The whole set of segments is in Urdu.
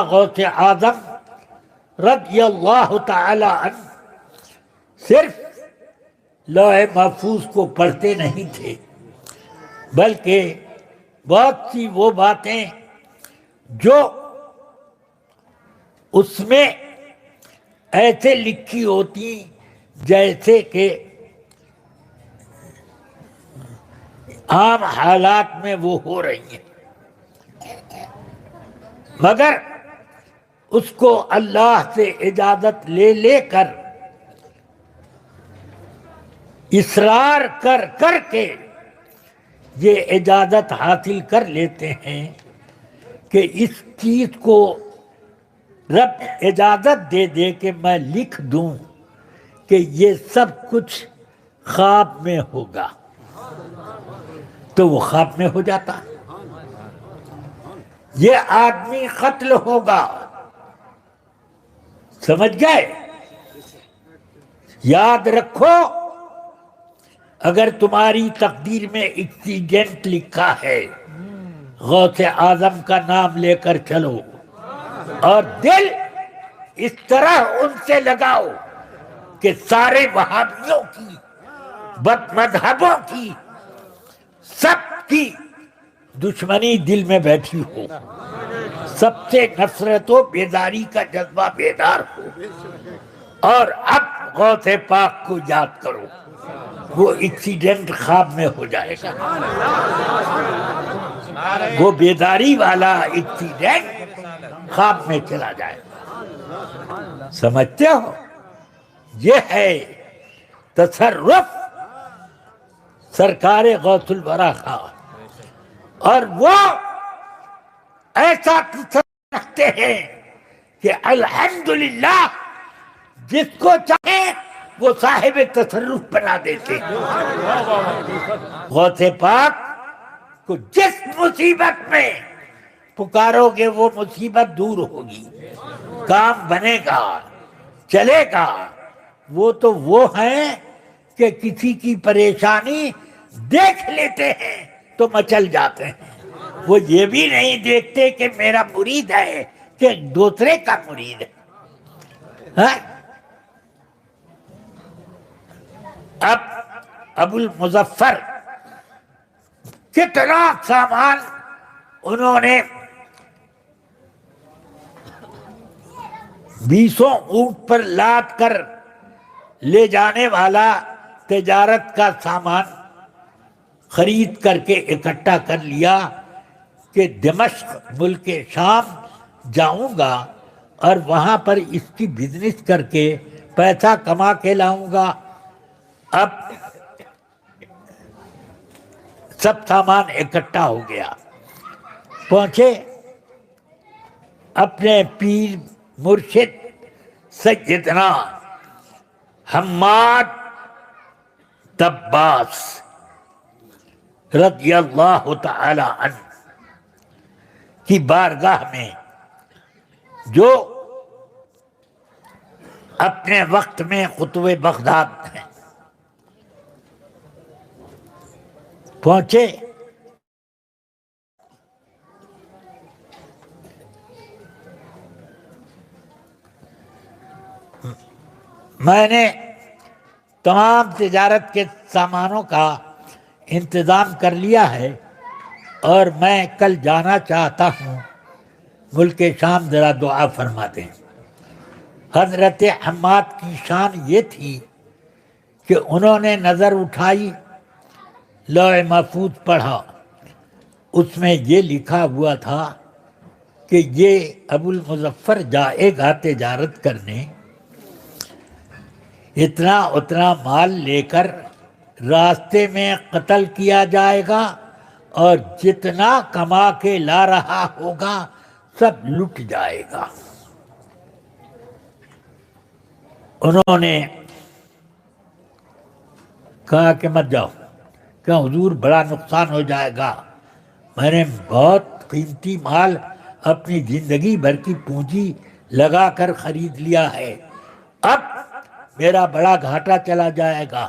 غوث اعظم رضی اللہ تعالی عنہ صرف لوح محفوظ کو پڑھتے نہیں تھے، بلکہ بہت سی وہ باتیں جو اس میں ایسے لکھی ہوتی جیسے کہ عام حالات میں وہ ہو رہی ہیں، مگر اس کو اللہ سے اجازت لے لے کر اصرار کر کر کے یہ اجازت حاصل کر لیتے ہیں کہ اس چیز کو رب اجازت دے دے کہ میں لکھ دوں کہ یہ سب کچھ خواب میں ہوگا، تو وہ خواب میں ہو جاتا، یہ آدمی قتل ہوگا، سمجھ گئے؟ یاد رکھو، اگر تمہاری تقدیر میں ایکسیڈنٹ لکھا ہے، غوث اعظم کا نام لے کر چلو اور دل اس طرح ان سے لگاؤ کہ سارے وہابیوں کی، بد مذہبوں کی، سب کی دشمنی دل میں بیٹھی ہو، سب سے نفرت و بیداری کا جذبہ بیدار ہو، اور اب غوث پاک کو یاد کرو، وہ ایکسیڈنٹ خواب میں ہو جائے گا، وہ بیداری والا ایکسیڈنٹ خواب میں چلا جائے گا۔ سمجھتے ہو؟ یہ ہے تصرف سرکار غوث الورا کا، اور وہ ایسا تصرف رکھتے ہیں کہ الحمدللہ جس کو چاہے وہ صاحب تصرف بنا دیتے ہیں۔ غوث پاک کو جس مصیبت میں پکارو گے وہ مصیبت دور ہوگی، کام بنے گا، چلے گا۔ وہ تو وہ ہیں کہ کسی کی پریشانی دیکھ لیتے ہیں تو مچل جاتے ہیں، وہ یہ بھی نہیں دیکھتے کہ میرا مرید ہے کہ دوسرے کا مرید ہے۔ اب ابو المظفر کتنا سامان انہوں نے 20 اونٹ پر لاد کر لے جانے والا تجارت کا سامان خرید کر کے اکٹھا کر لیا کہ دمشق ملک شام جاؤں گا اور وہاں پر اس کی بزنس کر کے پیسہ کما کے لاؤں گا۔ اب سب سامان اکٹھا ہو گیا، پہنچے اپنے پیر مرشد سیدنا حماد دباس رضی اللہ تعالی عنہ کی بارگاہ میں، جو اپنے وقت میں قطب بغداد ہیں۔ پہنچے، میں نے تمام تجارت کے سامانوں کا انتظام کر لیا ہے اور میں کل جانا چاہتا ہوں ملک شام، ذرا دعا فرما دیں۔ حضرت حماد کی شان یہ تھی کہ انہوں نے نظر اٹھائی، لوح محفوظ پڑھا، اس میں یہ لکھا ہوا تھا کہ یہ ابو المظفر جائے گا تجارت کرنے، اتنا اتنا مال لے کر راستے میں قتل کیا جائے گا اور جتنا کما کے لا رہا ہوگا سب لٹ جائے گا۔ انہوں نے کہا کہ مت جاؤ، کہ حضور بڑا نقصان ہو جائے گا، میں نے بہت قیمتی مال اپنی زندگی بھر کی پونجی لگا کر خرید لیا ہے، اب میرا بڑا گھاٹا چلا جائے گا۔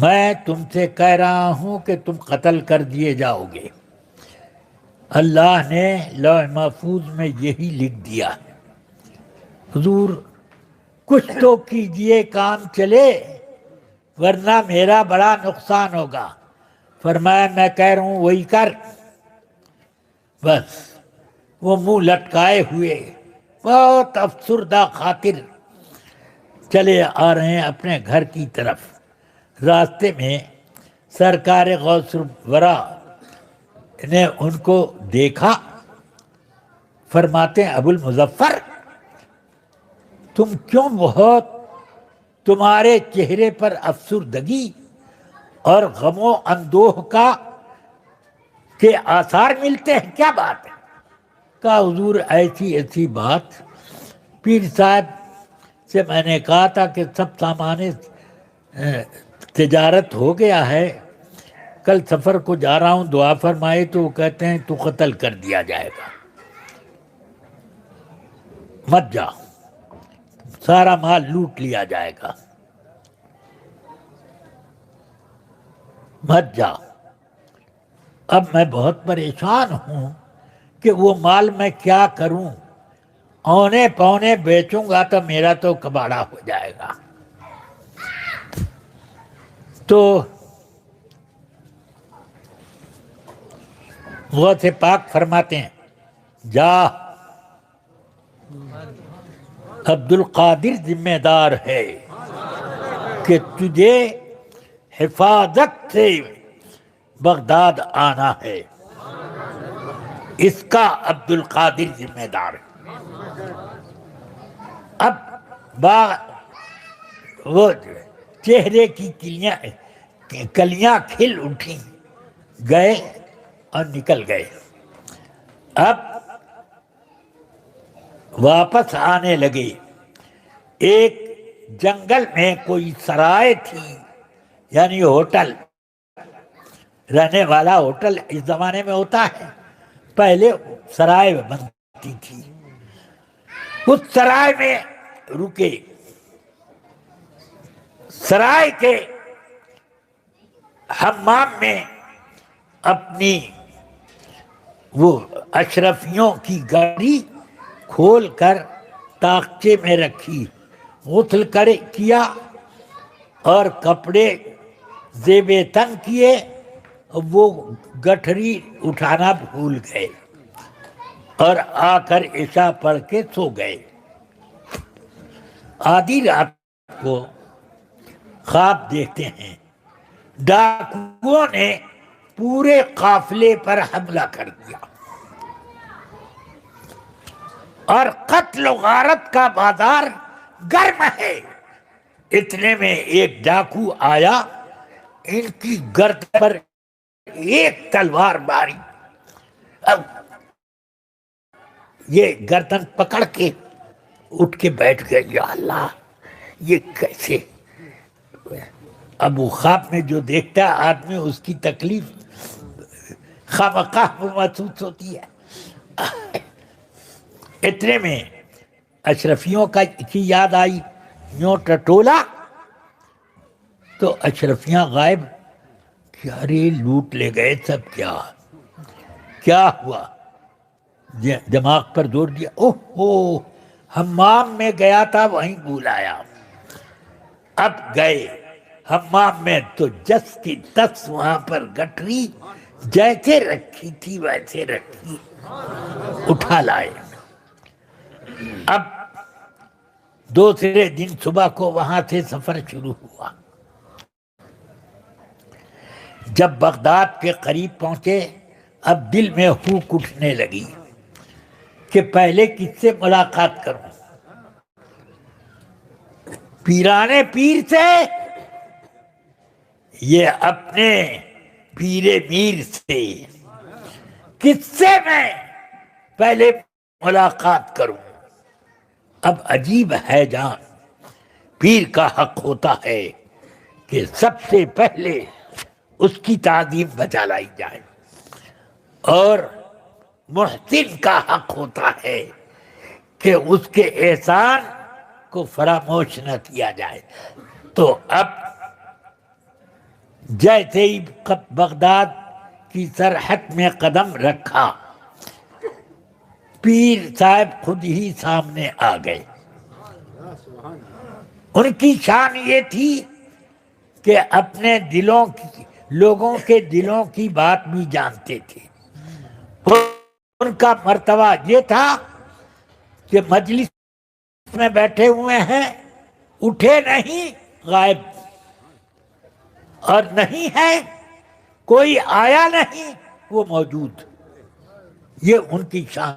میں تم سے کہہ رہا ہوں کہ تم قتل کر دیے جاؤ گے۔ اللہ نے لوح محفوظ میں یہی لکھ دیا، حضور کچھ تو کیجئے کام چلے ورنہ میرا بڑا نقصان ہوگا۔ فرمایا میں کہہ رہا ہوں وہی کر۔ بس وہ منہ لٹکائے ہوئے بہت افسردہ خاطر چلے آ رہے ہیں اپنے گھر کی طرف۔ راستے میں سرکار غوث الورا نے ان کو دیکھا، فرماتے ہیں ابو المظفر تم کیوں بہت تمہارے چہرے پر افسردگی اور غم و اندوہ کے آثار ملتے ہیں، کیا بات ہے؟ کہا حضور ایسی بات، پیر صاحب سے میں نے کہا تھا کہ سب سامان تجارت ہو گیا ہے، کل سفر کو جا رہا ہوں، دعا فرمائے تو وہ کہتے ہیں تو قتل کر دیا جائے گا، مت جا، سارا مال لوٹ لیا جائے گا، مت جا۔ اب میں بہت پریشان ہوں کہ وہ مال میں کیا کروں، اونے پونے بیچوں گا تو میرا تو کباڑا ہو جائے گا۔ تو غوث پاک فرماتے ہیں جا، عبد القادر ذمہ دار ہے کہ تجھے حفاظت سے بغداد آنا ہے، اس کا عبد القادر ذمہ دار ہے۔ اب وہ چہرے کی کلیاں کھل اٹھیں، گئے اور نکل گئے۔ اب واپس آنے لگے، ایک جنگل میں کوئی سرائے تھی، یعنی ہوٹل، رہنے والا ہوٹل اس زمانے میں ہوتا ہے، پہلے سرائے بنتی تھی، اس سرائے میں رکے۔ سرائے کے حمام میں اپنی وہ اشرفیوں کی گاڑی کھول کر تاخچے میں رکھی، غسل کیا اور کپڑے زیب تن کیے، وہ گٹھری اٹھانا بھول گئے اور آ کر عشاء پڑھ کے سو گئے۔ آدھی رات کو خواب دیکھتے ہیں ڈاکوؤں نے پورے قافلے پر حملہ کر دیا اور قتل و غارت کا بازار گرم ہے۔ اتنے میں ایک ڈاکو آیا، ان کی گردن پر ایک تلوار ماری، اب یہ گردن پکڑ کے اٹھ کے بیٹھ گئے، یا اللہ یہ کیسے؟ اب وہ خواب میں جو دیکھتا ہے آدمی، اس کی تکلیف خواہ محسوس ہوتی ہے۔ اتنے میں اشرفیوں کی یاد آئی، یوں ٹٹولا تو اشرفیاں غائب، کیا رے لوٹ لے گئے سب، کیا ہوا؟ دماغ پر زور دیا، اوہ ہو حمام میں گیا تھا وہیں بھول آیا۔ اب گئے حمام میں تو جس کی تس وہاں پر گٹری جیسے رکھی تھی ویسے رکھی، اٹھا لائے۔ اب دوسرے دن صبح کو وہاں سے سفر شروع ہوا۔ جب بغداد کے قریب پہنچے، اب دل میں ہوک اٹھنے لگی کہ پہلے کس سے ملاقات کروں، پیرانے پیر سے، یہ اپنے پیر میر سے، کس سے میں پہلے ملاقات کروں؟ اب عجیب ہے جان، پیر کا حق ہوتا ہے کہ سب سے پہلے اس کی تعظیم بچا لائی جائے، اور محسن کا حق ہوتا ہے کہ اس کے احسان کو فراموش نہ کیا جائے۔ تو اب جیسے ہی بغداد کی سرحد میں قدم رکھا، پیر صاحب خود ہی سامنے آ گئے. ان کی شان یہ تھی کہ اپنے دلوں کی لوگوں کے دلوں کی بات بھی جانتے تھے. ان کا مرتبہ یہ تھا کہ مجلس میں بیٹھے ہوئے ہیں، اٹھے نہیں، غائب، اور نہیں ہے کوئی آیا نہیں، وہ موجود. یہ ان کی شان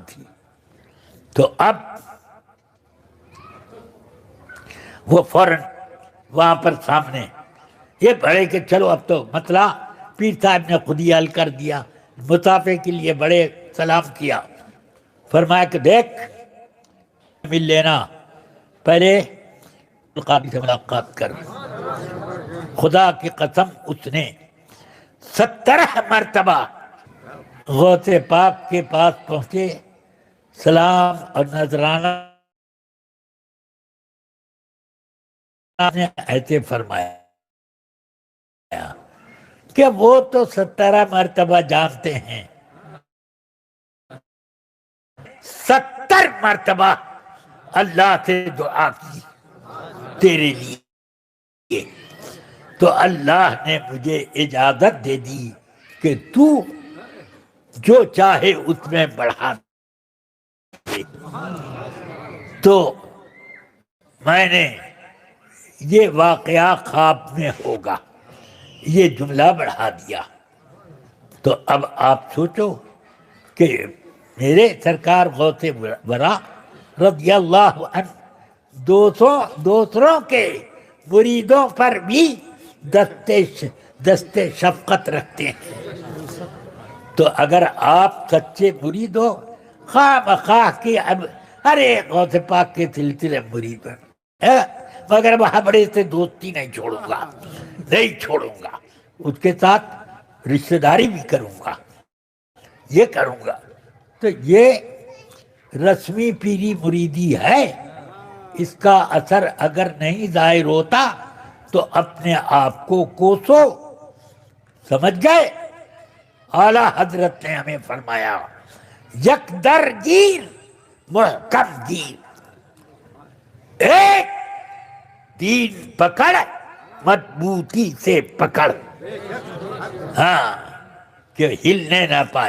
تھی. تو اب وہ فوراً وہاں پر سامنے یہ بڑے کہ چلو اب تو مسئلہ پیر صاحب نے خود ہی حل کر دیا. مسافے کے لیے بڑے سلام کیا، فرمایا کہ دیکھ مل لینا، پہلے القاضی سے ملاقات کر. خدا کی قسم اس نے 17 مرتبہ غوث پاک کے پاس پہنچے، سلام اور نذرانہ نے ایسے فرمایا کہ وہ تو 17 مرتبہ جانتے ہیں، 70 مرتبہ اللہ سے دعا کی تیرے لیے، تو اللہ نے مجھے اجازت دے دی کہ تو جو چاہے اس میں بڑھا دے. تو میں نے یہ واقعہ خواب میں ہوگا یہ جملہ بڑھا دیا. تو اب آپ سوچو کہ میرے سرکار غوث ورا رضی اللہ عنہ دوسروں کے مریدوں پر بھی دست شفقت رکھتے ہیں. تو اگر آپ سچے مرید ہو، خواہ مخواہ کی اب ارے غوث پاک کے سلسلے مرید ہیں، مگر وہاں بڑے سے دوستی نہیں چھوڑوں گا، اس کے ساتھ رشتہ داری بھی کروں گا، یہ کروں گا. تو یہ رسمی پیری مریدی ہے. اس کا اثر اگر نہیں ظاہر ہوتا تو اپنے آپ کو کوسو. سمجھ گئے؟ اعلیٰ حضرت نے ہمیں فرمایا یک در گیر محکم گیر، ایک دین پکڑ مضبوطی سے پکڑ، ہاں کہ ہلنے نہ پائے.